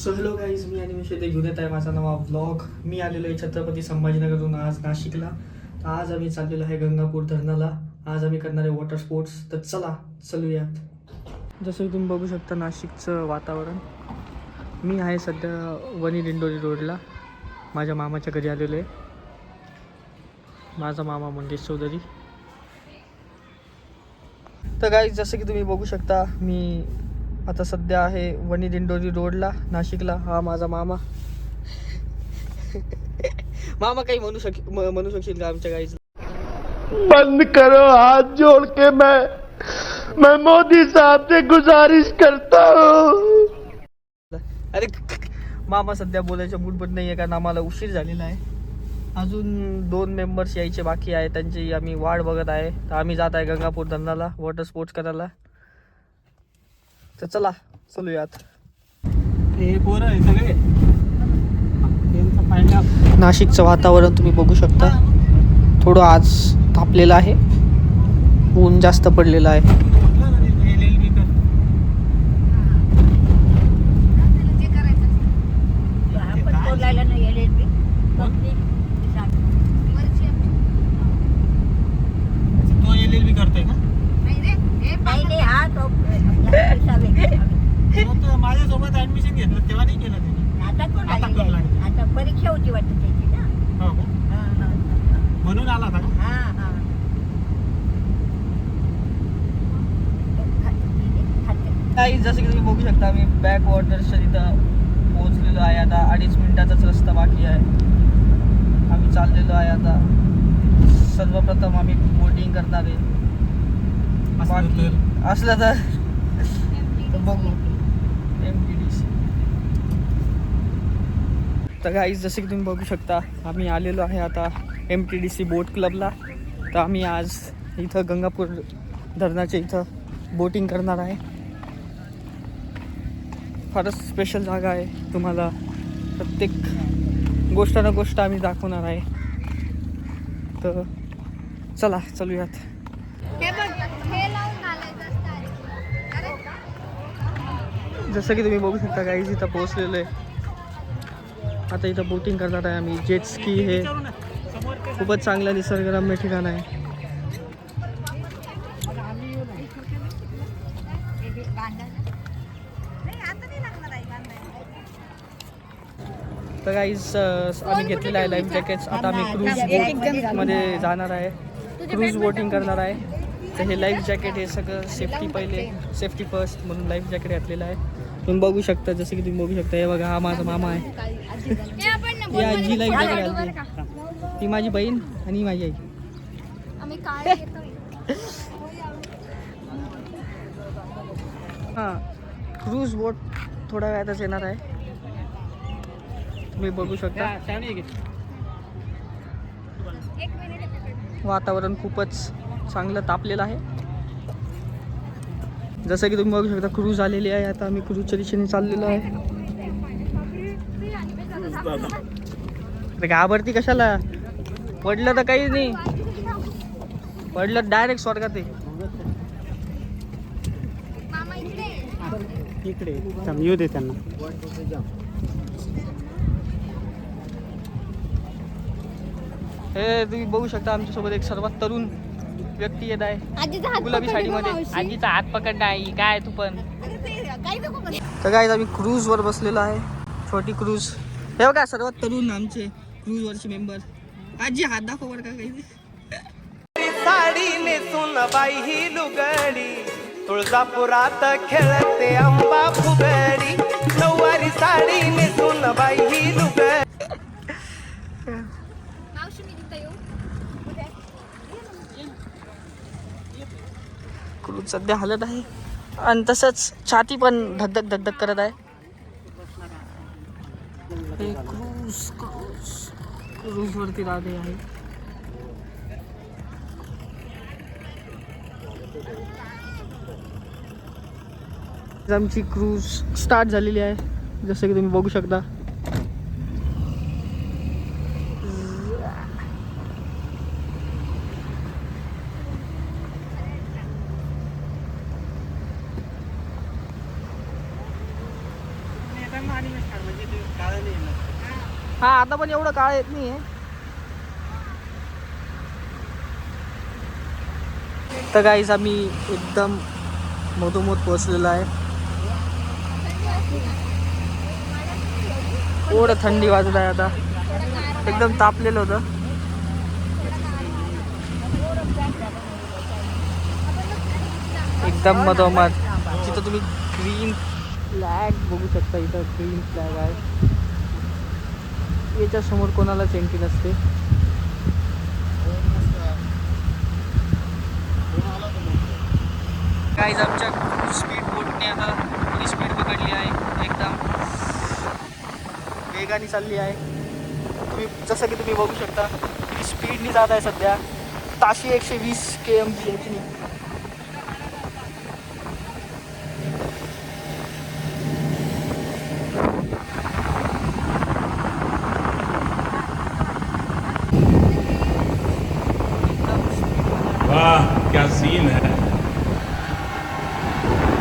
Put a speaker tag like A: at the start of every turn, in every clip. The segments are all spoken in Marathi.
A: सो हॅलो गाईज, मी आणि विषय घेऊन येत आहे माझा नवा व्लॉग. मी आलेलो आहे छत्रपती संभाजीनगरहून आज नाशिकला. तर आज आम्ही चाललेलो आहे गंगापूर धरणाला. आज आम्ही करणार आहे वॉटर स्पोर्ट्स. तर चला चलूयात. जसं की तुम्ही बघू शकता नाशिकचं वातावरण. मी आहे सध्या वनी दिंडोरी रोडला माझ्या मामाच्या घरी आलेलो आहे. माझा मामा मंगेश चौधरी. तर गाईज जसं की तुम्ही बघू शकता मी आता सध्या आहे वनी दिंडोरी रोडला नाशिकला. हा माझा मामा. मामा काही म्हणू शकशील का आमच्या गाईज?
B: बंद करो हाथ जोड़ के मैं मोदी साहब से गुजारिश करता हूँ.
A: अरे मामा सध्या बोलायच्या मूडमध्ये नाही आहे कारण आम्हाला उशीर झालेला आहे. अजून 2 मेंबर्स यायचे बाकी आहे, त्यांची आम्ही वाट बघत आहे. तर आम्ही जात आहे गंगापूर धरणाला वॉटर स्पोर्ट्स करायला. तर चला चलूयात.
C: हे पोरं आहे सगळे.
A: नाशिकचं वातावरण तुम्ही बघू शकता. थोडं आज तापलेलं आहे, ऊन जास्त पडलेलं आहे.
C: तो LLB करतोय का? तो माझ्यासोबत ऍडमिशन घेतलं तेव्हा नाही केलं त्याने.
D: आता परीक्षा होती वाटतं त्याची ना.
C: हो का? म्हणून आला था का?
A: काही जसं की तुम्ही बघू शकता आम्ही बॅक वॉटरच्या तिथं पोहोचलेलो आहे. आता 2.5 मिनिटाचाच रस्ता बाकी आहे. आम्ही चाललेलो आहे आता. सर्वप्रथम आम्ही बोटिंग करणार आहे. असलं तर बघू. MTDC. तर गाईज जसं की तुम्ही बघू शकता आम्ही आलेलो आहे आता MTDC बोट क्लबला. तर आम्ही आज इथं गंगापूर धरणाच्या इथं बोटिंग करणार आहे. फारच स्पेशल जागा आहे. तुम्हाला प्रत्येक गोष्ट ना गोष्ट आम्ही दाखवणार आहे. तर चला चलूयात. जसं की तुम्ही बघू शकता गाईज इथं पोहोचलेलो आहे. आता इथं बोटिंग करणार आहे आम्ही. जेट स्की हे खूपच चांगलं निसर्गरम्य ठिकाण आहे. तर गाईज आम्ही घेतलेलं आहे लाईफ जॅकेट्स. आता आम्ही क्रूज बोटमध्ये जाणार आहे, क्रूज बोटिंग करणार आहे. तर हे लाईफ जॅकेट हे सगळं सेफ्टी फर्स्ट म्हणून लाईफ जॅकेट घातलेलं आहे. तुम्ही बघू शकता. जसं की तुम्ही बघू शकता हे बघा, हा माझा मामा आहे. ही आजी लाईफ जॅकेट घालते. ही माझी बहीण आणि ही माझी आई. हां, क्रूज बोट थोड्या वेळातच येणार आहे. तुम्ही बघू शकता वातावरण खूपच चांगलं तापलेलं आहे. जसं की तुम्ही बघू शकता क्रूज आलेली आहे. आता आम्ही क्रूजच्या दिशेने चाललेलो आहे. घाबरती कशाला? पडलं तर काहीच नाही. पडलं डायरेक्ट स्वर्गात आहे.
C: इकडे येऊ दे त्यांना.
A: हे तुम्ही बघू शकता आमच्यासोबत एक सर्वात तरुण व्यक्ती येत आहे गुलाबी साडीमध्ये. आजीचा हात पकडला आहे. काय तू पण. तर काय आम्ही क्रूज वर बसलेलो आहे. छोटी क्रूज. हे बघा सर्वात तरुण आमचे क्रूज वरचे मेंबर. आजी हात दाखव बरं का. काही
B: साडी नेसून बाई ही लुगडी तुळजापुरात खेळते अंबा फुगडी. नऊवारी साडी नेसून बाई ही लुगडी. क्रूज सध्या हलत आहे आणि तसंच छाती पण धगधग धगधग करत आहे. हे क्रूज वरती राहते आहे. आमची क्रूज स्टार्ट झालेली आहे. जसं की तुम्ही बघू शकता.
C: आणि म्हणजे ते काळं नाही येणार.
A: हा आता पण एवढं काळ येत नाही तर गाईज आम्ही एकदम मधोमध पोहोचलेलो आहे. थोडं थंडी वाजत आहे आता. एकदम तापलेलं होतं. एकदम मधोमध. तिथं तुम्ही ग्रीन फ्लॅग बघू शकता. इथं ग्रीन फ्लॅग आहे. याच्या समोर कोणालाच एंट्री नसते. गाईज आमच्या स्पीड बोटने आता थोडी स्पीड पकडली आहे. एकदम वेगाने चालली आहे. तुम्ही जसं की तुम्ही बघू शकता किती स्पीडने जात आहे सध्या. ताशी 120 km याची.
E: वाह क्या सीन है,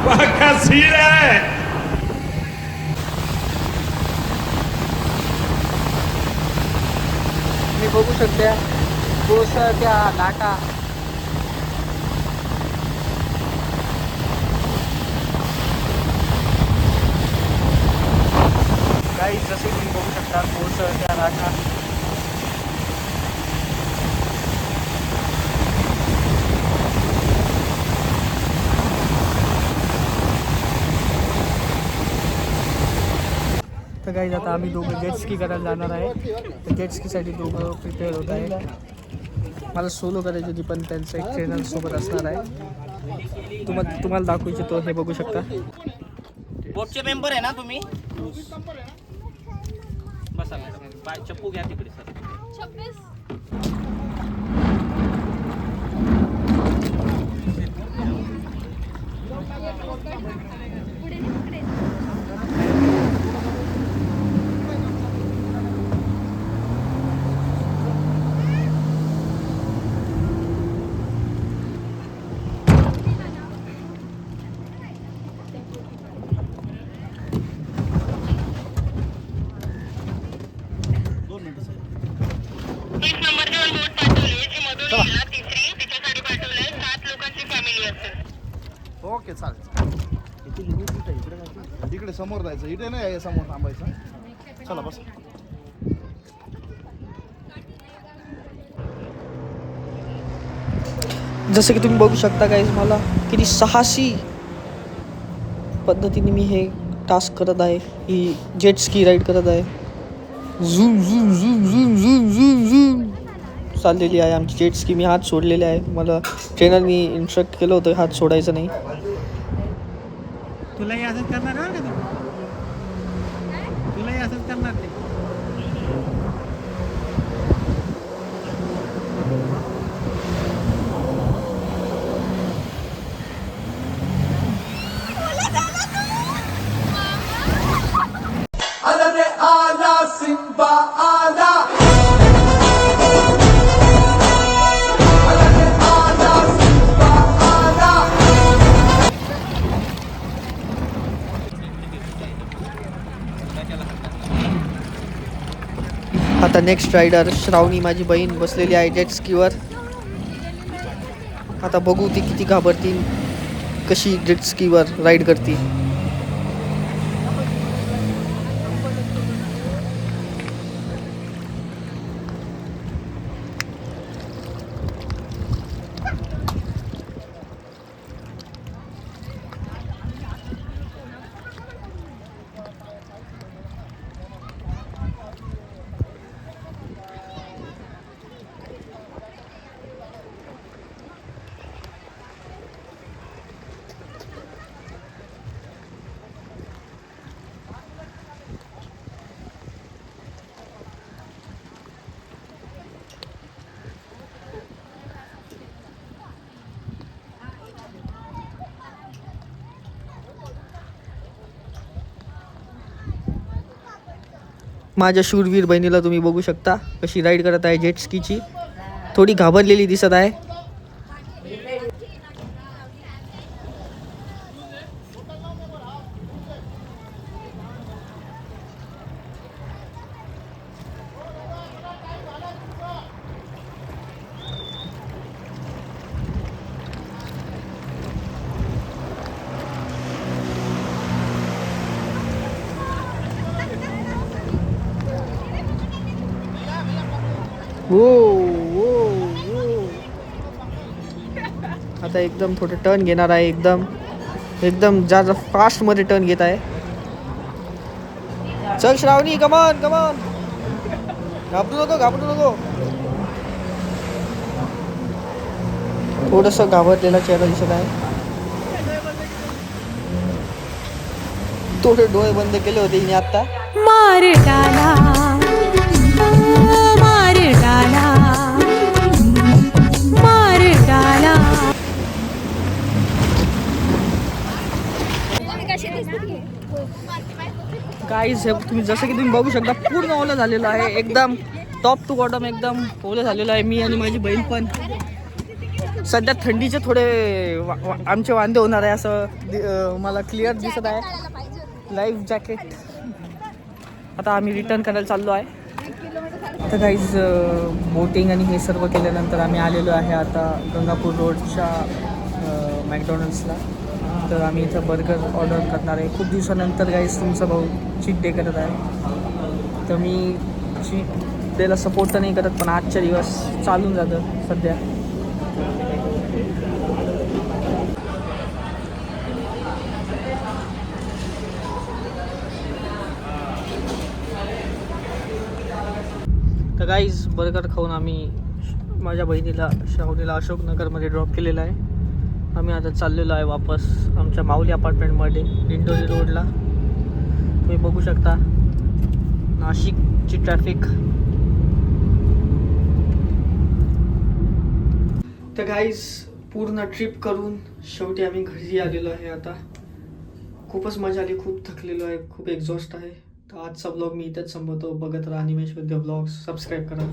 E: वाह क्या सीन है.
A: तुम्ही बघू शकता कोसळत्या लाटा. काही जसे तुम्ही बघू शकता कोसळत्या लाटा. तर काही आता आम्ही दोघं जेट स्की करायला जाणार आहे. तर जेट स्कीसाठी दोघं प्रिपेअर होत आहे. मला सोलो करायची होती पण त्यांचं एक ट्रेनर सोबत असणार आहे. तुम्हाला दाखवायचे तो हे बघू शकता.
C: बोटचे मेंबर आहे ना तुम्ही? बसा मॅडम. बाय चप्पू घ्या तिकडे सर.
F: ओके चालेल. इकडे समोर जायचं. इथे नाही समोर थांबायचं. चला बस.
A: जसं की तुम्ही बघू शकता गाईज मला किती साहसी पद्धतीने मी हे टास्क करत आहे. ही जेट स्की राईड करत आहे. Zoom zoom zoom zoom zoom zoom zoom चाललेली आहे आमची जेट स्की. मी हात सोडलेले आहे. मला ट्रेनरनी इन्स्ट्रक्ट केलं होतं हात सोडायचं नाही.
C: तुलाही असंच करणार ना का तू? तुलाही असंच करणार ते.
A: आता नेक्स्ट रायडर श्रावणी माझी बहीण बसलेली आहे जेट स्कीवर. आता बघू ती किती घाबरती, कशी जेट स्कीवर राईड करते. माझ्या शूरवीर बहिणीला तुम्ही बघू शकता कशी राईड करत आहे जेट स्कीची. थोडी घाबरलेली दिसत आहे. हो हो हो. आता एकदम थोडं टर्न घेणार आहे. एकदम जास्त फास्ट मध्ये टर्न घेत आहे. चल श्रावणी, कमॉन कमॉन, घाबरू नको. थोडस घाबरलेला चेहरा दिसत आहे. थोडे डोळे बंद केले होते हिने आता.
G: मार डाला मार डाला मार डाला.
A: गाईज हे तुम्ही जसं की तुम्ही बघू शकता पूर्ण ओलं झालेलं आहे. एकदम टॉप टू बॉटम एकदम ओलं झालेलं आहे. मी आणि माझी बहीण पण. सध्या थंडीचे थोडे आमचे वांदे होणार आहे असं मला क्लिअर दिसत आहे. लाईफ जॅकेट आता आम्ही रिटर्न करायला चाललो आहे. तर गाईज बोटिंग आणि हे सर्व केल्यानंतर आम्ही आलेलो आहे आता गंगापूर रोडच्या मॅकडॉनल्ड्सला. तर आम्ही इथं बर्गर ऑर्डर करणार आहे. खूप दिवसानंतर गाईज तुमचा भाऊ चीट डे करत आहे. तर मी चीट डेला सपोर्ट तर नाही करत, पण आजच्या दिवस चालून जातं सध्या. तर गाईज बर्गर खाऊन आम्ही माझ्या बहिणीला श्रावणीला अशोकनगरमध्ये ड्रॉप केलेला आहे. आम्ही आता चाललेलो आहे वापस आमच्या माऊली अपार्टमेंटमध्ये दिंडोरी रोडला. तुम्ही बघू शकता नाशिकची ट्रॅफिक. तर गाईज पूर्ण ट्रिप करून शेवटी आम्ही घरी आलेलो आहे आता. खूपच मजा आली, खूप थकलेलो आहे, खूप एक्झॉस्ट आहे. तर आजचा ब्लॉग मी इथेच संपवतो. बघत राहा निमेश विद्या ब्लॉग्स. सबस्क्राईब करा.